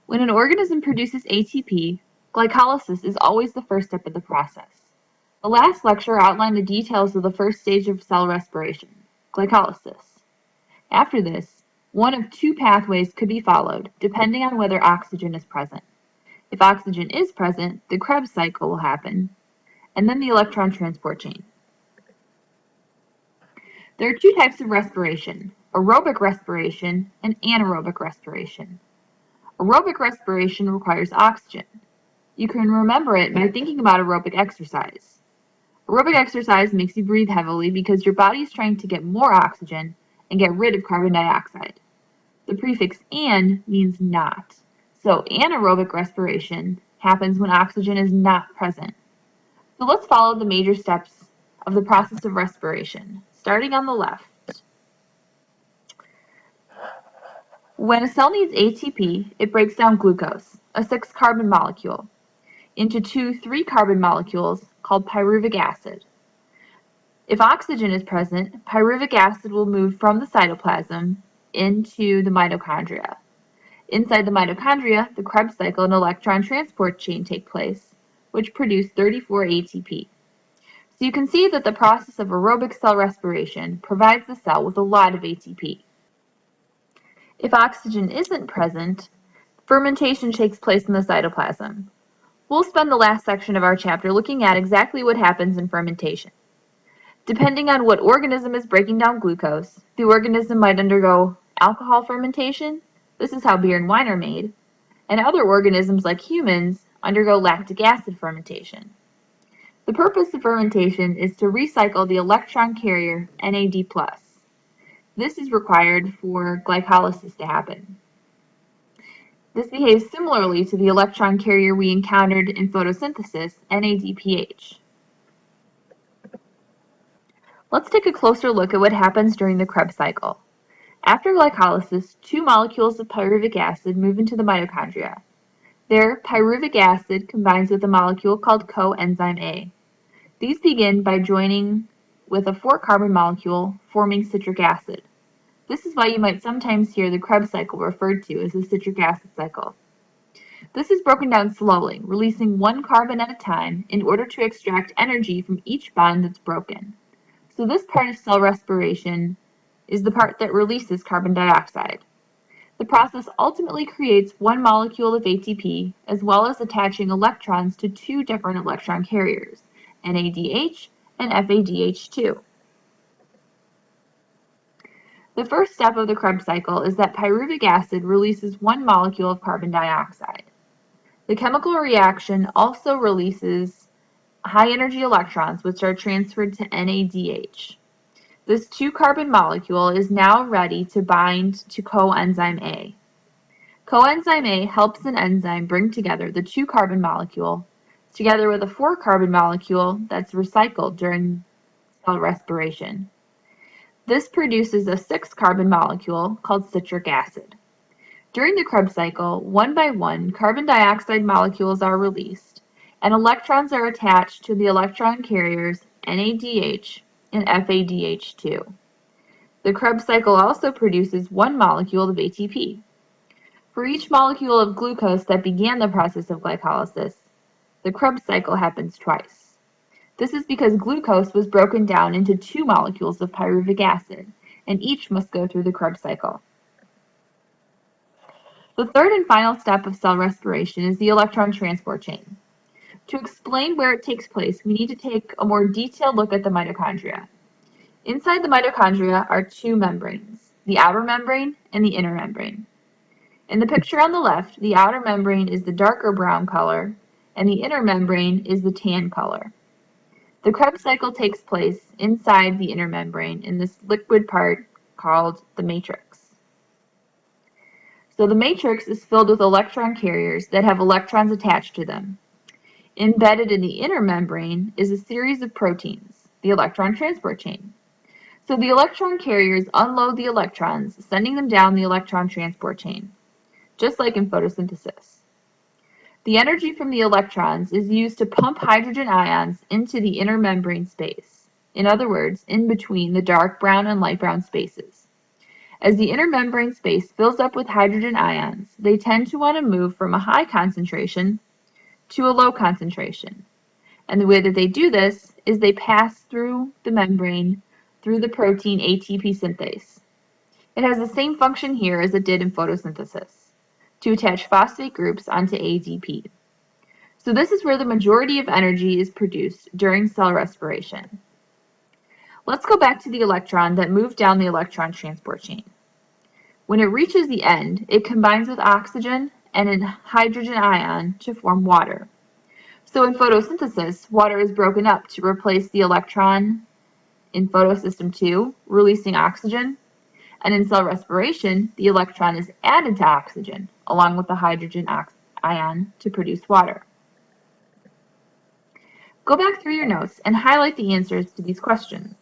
When an organism produces ATP, glycolysis is always the first step of the process. The last lecture outlined the details of the first stage of cell respiration, glycolysis. After this, one of two pathways could be followed, depending on whether oxygen is present. If oxygen is present, the Krebs cycle will happen, and then the electron transport chain. There are two types of respiration, aerobic respiration and anaerobic respiration. Aerobic respiration requires oxygen. You can remember it by thinking about aerobic exercise. Aerobic exercise makes you breathe heavily because your body is trying to get more oxygen and get rid of carbon dioxide. The prefix "an" means not, so anaerobic respiration happens when oxygen is not present. So let's follow the major steps of the process of respiration, starting on the left. When a cell needs ATP, it breaks down glucose, a 6-carbon molecule, into two 3-carbon molecules called pyruvic acid. If oxygen is present, pyruvic acid will move from the cytoplasm into the mitochondria. Inside the mitochondria, the Krebs cycle and electron transport chain take place, which produce 34 ATP. So you can see that the process of aerobic cell respiration provides the cell with a lot of ATP. If oxygen isn't present, fermentation takes place in the cytoplasm. We'll spend the last section of our chapter looking at exactly what happens in fermentation. Depending on what organism is breaking down glucose, the organism might undergo alcohol fermentation. This is how beer and wine are made. And other organisms, like humans, undergo lactic acid fermentation. The purpose of fermentation is to recycle the electron carrier NAD+. This is required for glycolysis to happen. This behaves similarly to the electron carrier we encountered in photosynthesis, NADPH. Let's take a closer look at what happens during the Krebs cycle. After glycolysis, two molecules of pyruvic acid move into the mitochondria. There, pyruvic acid combines with a molecule called coenzyme A. These begin by joining with a 4-carbon molecule, forming citric acid. This is why you might sometimes hear the Krebs cycle referred to as the citric acid cycle. This is broken down slowly, releasing 1 carbon at a time in order to extract energy from each bond that's broken. So this part of cell respiration is the part that releases carbon dioxide. The process ultimately creates one molecule of ATP, as well as attaching electrons to two different electron carriers, NADH and FADH2. The first step of the Krebs cycle is that pyruvic acid releases one molecule of carbon dioxide. The chemical reaction also releases high-energy electrons, which are transferred to NADH. This 2-carbon molecule is now ready to bind to coenzyme A. Coenzyme A helps an enzyme bring together the 2-carbon molecule together with a 4-carbon molecule that's recycled during cell respiration. This produces a 6-carbon molecule called citric acid. During the Krebs cycle, one by one, carbon dioxide molecules are released, and electrons are attached to the electron carriers NADH and FADH2. The Krebs cycle also produces one molecule of ATP. For each molecule of glucose that began the process of glycolysis, the Krebs cycle happens twice. This is because glucose was broken down into 2 molecules of pyruvic acid, and each must go through the Krebs cycle. The third and final step of cell respiration is the electron transport chain. To explain where it takes place, we need to take a more detailed look at the mitochondria. Inside the mitochondria are 2 membranes, the outer membrane and the inner membrane. In the picture on the left, the outer membrane is the darker brown color, and the inner membrane is the tan color. The Krebs cycle takes place inside the inner membrane in this liquid part called the matrix. So the matrix is filled with electron carriers that have electrons attached to them. Embedded in the inner membrane is a series of proteins, the electron transport chain. So the electron carriers unload the electrons, sending them down the electron transport chain, just like in photosynthesis. The energy from the electrons is used to pump hydrogen ions into the inner membrane space, in other words, in between the dark brown and light brown spaces. As the inner membrane space fills up with hydrogen ions, they tend to want to move from a high concentration to a low concentration. And the way that they do this is they pass through the membrane through the protein ATP synthase. It has the same function here as it did in photosynthesis, to attach phosphate groups onto ADP. So this is where the majority of energy is produced during cell respiration. Let's go back to the electron that moved down the electron transport chain. When it reaches the end, it combines with oxygen and a hydrogen ion to form water. So in photosynthesis, water is broken up to replace the electron in photosystem 2, releasing oxygen, and in cell respiration, the electron is added to oxygen, along with the hydrogen ion to produce water. Go back through your notes and highlight the answers to these questions.